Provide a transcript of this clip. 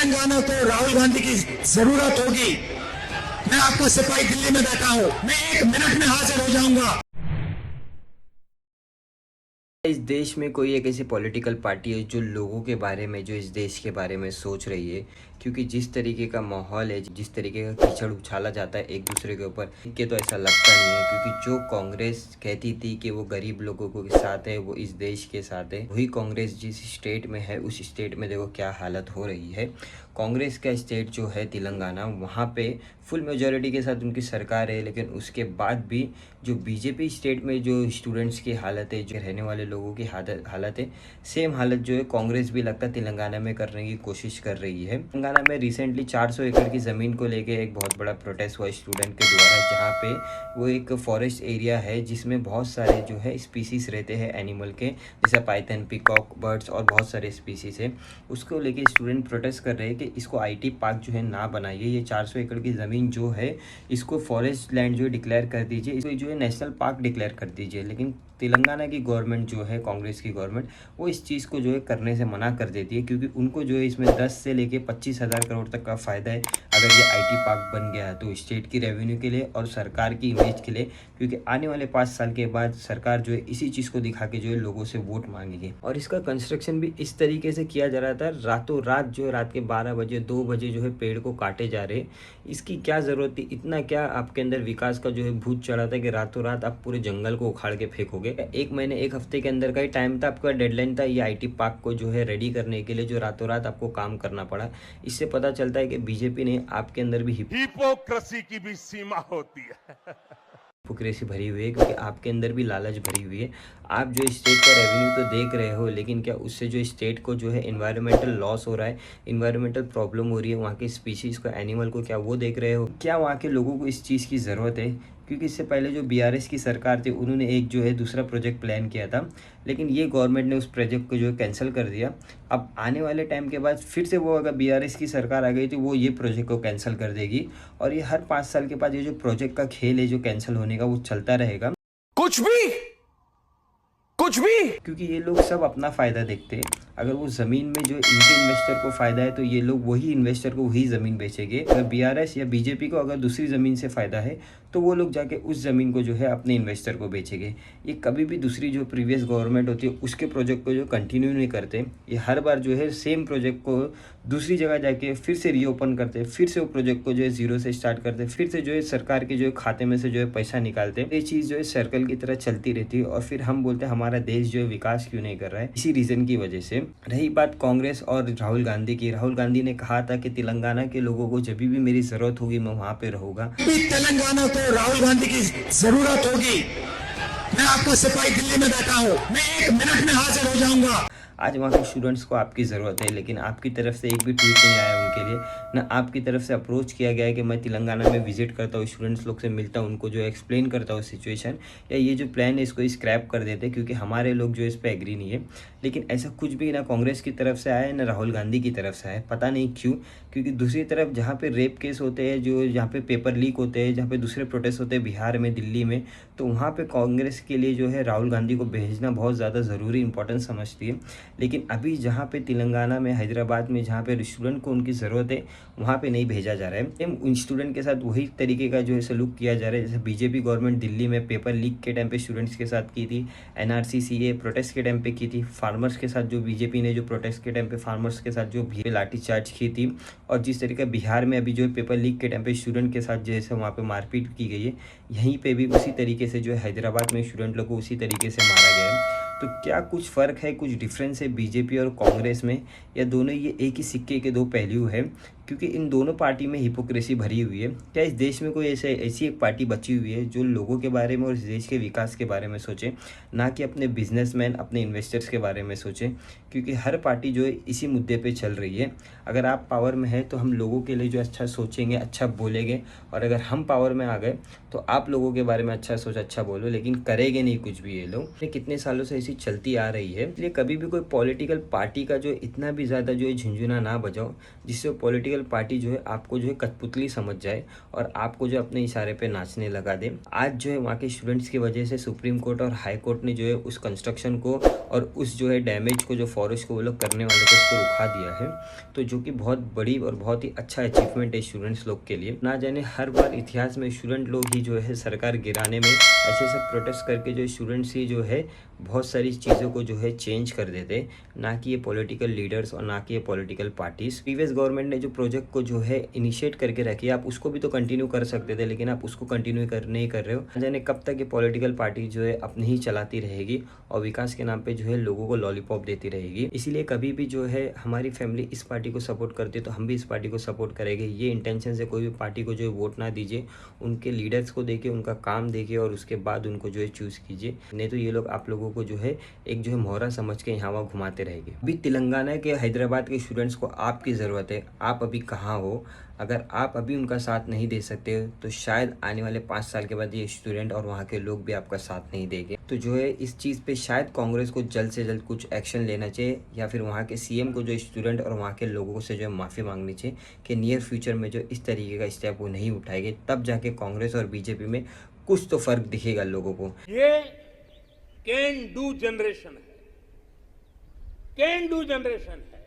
तेलंगाना को राहुल गांधी की जरूरत होगी। मैं आपका सिपाही दिल्ली में बैठा हूं, मैं 1 मिनट में हाजिर हो जाऊंगा। इस देश में कोई एक ऐसी पॉलिटिकल पार्टी है जो लोगों के बारे में, जो इस देश के बारे में सोच रही है। क्योंकि जिस तरीके का माहौल है, जिस तरीके का कीचड़ उछाला जाता है एक दूसरे के ऊपर, के तो ऐसा लगता नहीं है। क्योंकि जो कांग्रेस कहती थी कि वो गरीब लोगों के साथ है, वो इस देश के साथ है, वही कांग्रेस जिस स्टेट में है उस स्टेट में देखो क्या हालत हो रही है। कांग्रेस का स्टेट जो है तेलंगाना, वहाँ पे फुल मेजोरिटी के साथ उनकी सरकार है, लेकिन उसके बाद भी जो बीजेपी स्टेट में जो स्टूडेंट्स की हालत है, जो रहने वाले लोगों की हालत है, सेम हालत जो है कांग्रेस भी लगता है तेलंगाना में करने की कोशिश कर रही है। तेलंगाना में रिसेंटली 400 एकड़ की ज़मीन को लेके एक बहुत बड़ा प्रोटेस्ट हुआ स्टूडेंट के द्वारा, जहाँ पे वो एक फॉरेस्ट एरिया है जिसमें बहुत सारे जो है स्पीसीज़ रहते हैं एनिमल के, जैसे पाइथन, पीकॉक, बर्ड्स और बहुत सारे स्पीसीज़ है। उसको लेके स्टूडेंट प्रोटेस्ट कर रहे हैं कि इसको IT पार्क जो है ना बनाइए, ये 400 एकड़ की ज़मीन जो है इसको फॉरेस्ट लैंड जो है डिक्लेयर कर दीजिए, इसको जो है नेशनल पार्क डिक्लेयर कर दीजिए। लेकिन तेलंगाना की गवर्नमेंट जो है, कांग्रेस की गवर्नमेंट, वो इस चीज़ को जो है करने से मना कर देती है, क्योंकि उनको जो है इसमें 10 से लेके 25,000 करोड़ तक का फ़ायदा है अगर ये IT पार्क बन गया है, तो स्टेट की रेवेन्यू के लिए और सरकार की इमेज के लिए। क्योंकि आने वाले 5 साल के बाद सरकार जो है इसी चीज़ को दिखा के जो है लोगों से वोट मांगेगी। और इसका कंस्ट्रक्शन भी इस तरीके से किया जा रहा था, रातों रात जो है, रात के 12 बजे 2 बजे जो है पेड़ को काटे जा रहे। इसकी क्या ज़रूरत थी? इतना क्या आपके अंदर विकास का जो है भूत चढ़ा था कि रातों रात आप पूरे जंगल को उखाड़ के फेंकोगे? 1 महीने 1 हफ्ते के अंदर का ही टाइम था, आपका डेडलाइन था ये IT पार्क को जो है रेडी करने के लिए, जो रातों रात आपको काम करना पड़ा। इससे पता चलता है कि बीजेपी ने आपके अंदर भी हिपोक्रेसी की भी सीमा होती है। हिपोक्रेसी भरी हुई है, क्योंकि आपके अंदर भी लालच भरी हुई है। आप जो स्टेट का रेवेन्यू तो देख रहे हो, लेकिन क्या उससे जो स्टेट को जो है इन्वायरमेंटल लॉस हो रहा है, इन्वायरमेंटल प्रॉब्लम हो रही है वहाँ की स्पीशीज़ को, एनिमल को, क्या वो देख रहे हो? क्या वहाँ के लोगों को इस चीज़ की ज़रूरत है? क्योंकि इससे पहले जो BRS की सरकार थी, उन्होंने एक जो है दूसरा प्रोजेक्ट प्लान किया था, लेकिन ये गवर्नमेंट ने उस प्रोजेक्ट को जो है कैंसिल कर दिया। अब आने वाले टाइम के बाद फिर से वो, अगर BRS की सरकार आ गई तो वो ये प्रोजेक्ट को कैंसिल कर देगी, और ये हर 5 साल के बाद ये जो प्रोजेक्ट का खेल है जो कैंसिल होने का, वो चलता रहेगा। कुछ भी क्योंकि ये लोग सब अपना फ़ायदा देखते हैं। अगर वो ज़मीन में जो इनके इन्वेस्टर को फ़ायदा है, तो ये लोग वही इन्वेस्टर को वही ज़मीन बेचेंगे। अगर BRS या बीजेपी को अगर दूसरी ज़मीन से फ़ायदा है, तो वो लोग जाके उस ज़मीन को जो है अपने इन्वेस्टर को बेचेंगे। ये कभी भी दूसरी जो प्रीवियस गवर्नमेंट होती है उसके प्रोजेक्ट को जो कंटिन्यू नहीं करते। ये हर बार जो है सेम प्रोजेक्ट को दूसरी जगह जाके फिर से रीओपन करते, फिर से वो प्रोजेक्ट को जो है ज़ीरो से स्टार्ट करते, फिर से जो है सरकार के जो है खाते में से जो है पैसा निकालते। ये चीज़ जो है सर्कल की तरह चलती रहती है, और फिर हम बोलते हैं हमारा देश जो है विकास क्यों नहीं कर रहा है, इसी रीज़न की वजह से। रही बात कांग्रेस और राहुल गांधी की, राहुल गांधी ने कहा था कि तेलंगाना के लोगों को जब भी मेरी ज़रूरत होगी मैं वहाँ पे रहूँगा। तेलंगाना को राहुल गांधी की जरूरत होगी। मैं आपका सिपाही दिल्ली में बैठा हूं, मैं 1 मिनट में हाजिर हो जाऊंगा। आज वहाँ के स्टूडेंट्स को आपकी ज़रूरत है, लेकिन आपकी तरफ से एक भी ट्वीट नहीं आया उनके लिए, ना आपकी तरफ से अप्रोच किया गया है कि मैं तेलंगाना में विजिट करता हूँ, स्टूडेंट्स लोग से मिलता हूँ, उनको जो एक्सप्लेन करता हूँ सिचुएशन, या ये जो प्लान है इसको स्क्रैप कर देते, क्योंकि हमारे लोग जो इस पर एग्री नहीं है। लेकिन ऐसा कुछ भी ना कांग्रेस की तरफ से आया है, ना राहुल गांधी की तरफ से आया है, पता नहीं क्यों। क्योंकि दूसरी तरफ जहाँ पे रेप केस होते हैं, जो जहाँ पे पेपर लीक होते हैं, जहाँ पे दूसरे प्रोटेस्ट होते हैं बिहार में, दिल्ली में, तो वहाँ पे कांग्रेस के लिए जो है राहुल गांधी को भेजना बहुत ज़्यादा ज़रूरी इंपॉर्टेंस समझती है। लेकिन अभी जहाँ पे तेलंगाना में, हैदराबाद में, जहाँ पे स्टूडेंट को उनकी ज़रूरत है, वहाँ पे नहीं भेजा जा रहा है। उन स्टूडेंट के साथ वही तरीके का जो है सलूक किया जा रहा है जैसे बीजेपी गवर्नमेंट दिल्ली में पेपर लीक के टाइम पे स्टूडेंट्स के साथ की थी, NRC CA प्रोटेस्ट के टाइम पे की थी, फार्मर्स के साथ जो बीजेपी ने जो प्रोटेस्ट के टाइम पे फार्मर्स के साथ जो लाठीचार्ज की थी, और जिस तरीके बिहार में अभी जो पेपर लीक के टाइम पे स्टूडेंट के साथ जैसे वहाँ पे मारपीट की गई है, यहीं पे भी उसी तरीके से जो है हैदराबाद में स्टूडेंट लोग को उसी तरीके से मारा गया है। तो क्या कुछ फ़र्क है, कुछ डिफरेंस है बीजेपी और कांग्रेस में, या दोनों ये एक ही सिक्के के दो पहलू है? क्योंकि इन दोनों पार्टी में हिपोक्रेसी भरी हुई है। क्या इस देश में कोई ऐसी एक पार्टी बची हुई है जो लोगों के बारे में और इस देश के विकास के बारे में सोचे, ना कि अपने बिजनेसमैन, अपने इन्वेस्टर्स के बारे में सोचे? क्योंकि हर पार्टी जो है इसी मुद्दे पे चल रही है। अगर आप पावर में है तो हम लोगों के लिए जो अच्छा सोचेंगे, अच्छा बोलेंगे, और अगर हम पावर में आ गए तो आप लोगों के बारे में अच्छा सोच, अच्छा बोलो, लेकिन करेंगे नहीं कुछ भी ये लोग। कितने सालों से ऐसी चीज़ चलती आ रही है। इसलिए कभी भी कोई पॉलिटिकल पार्टी का जो इतना भी ज़्यादा जो है झुंझुना ना बजाओ, जिससे पॉलिटिकल पार्टी जो है आपको जो है कठपुतली समझ जाए और आपको जो अपने इशारे पे नाचने लगा दे। आज जो है वहाँ के स्टूडेंट्स की वजह से सुप्रीम कोर्ट और हाई कोर्ट ने जो है उस कंस्ट्रक्शन को और उस जो है डैमेज को, जो फॉरेस्ट को वो लोग करने वाले थे, उसको रुका दिया है। तो जो कि बहुत बड़ी और बहुत ही अच्छा अचीवमेंट है स्टूडेंट्स लोग के लिए। ना जाने हर बार इतिहास में स्टूडेंट लोग ही जो है सरकार गिराने में ऐसे ऐसे प्रोटेस्ट करके जो स्टूडेंट्स ही जो है बहुत सारी चीज़ों को जो है चेंज कर देते, ना कि ये पॉलिटिकल लीडर्स और ना कि ये पॉलिटिकल पार्टीज। प्रीवियस गवर्नमेंट ने जो प्रोजेक्ट को जो है इनिशिएट करके रखी, आप उसको भी तो कंटिन्यू कर सकते थे, लेकिन आप उसको कंटिन्यू नहीं कर रहे हो। ना जाने कब तक ये पॉलिटिकल पार्टी जो है अपनी ही चलाती रहेगी और विकास के नाम पे जो है लोगों को लॉलीपॉप देती रहेगी। इसीलिए कभी भी जो है हमारी फैमिली इस पार्टी को सपोर्ट करती है तो हम भी इस पार्टी को सपोर्ट करेंगे। ये इंटेंशन से कोई भी पार्टी को जो है वोट ना दीजिए, उनके लीडर्स को देखिए, उनका काम देखिए और उसके बाद उनको जो है चूज कीजिए। नहीं तो ये लोग आप लोगों को जो है एक जो है मोहरा समझ के यहाँ वहाँ घुमाते रहेंगे। अभी तेलंगाना के, हैदराबाद के स्टूडेंट्स को आपकी ज़रूरत है। आप अभी कहाँ हो? अगर आप अभी उनका साथ नहीं दे सकते तो शायद आने वाले 5 साल के बाद ये स्टूडेंट और वहाँ के लोग भी आपका साथ नहीं देंगे। तो जो है इस चीज़ पे शायद कांग्रेस को जल्द से जल्द कुछ एक्शन लेना चाहिए, या फिर वहाँ के सीएम को जो स्टूडेंट और वहाँ के लोगों से जो है माफ़ी मांगनी चाहिए कि नियर फ्यूचर में जो इस तरीके का स्टेप वो नहीं उठाएंगे। तब जाके कांग्रेस और बीजेपी में कुछ तो फर्क दिखेगा लोगों को। ये कैन डू जनरेशन है, कैन डू जनरेशन है।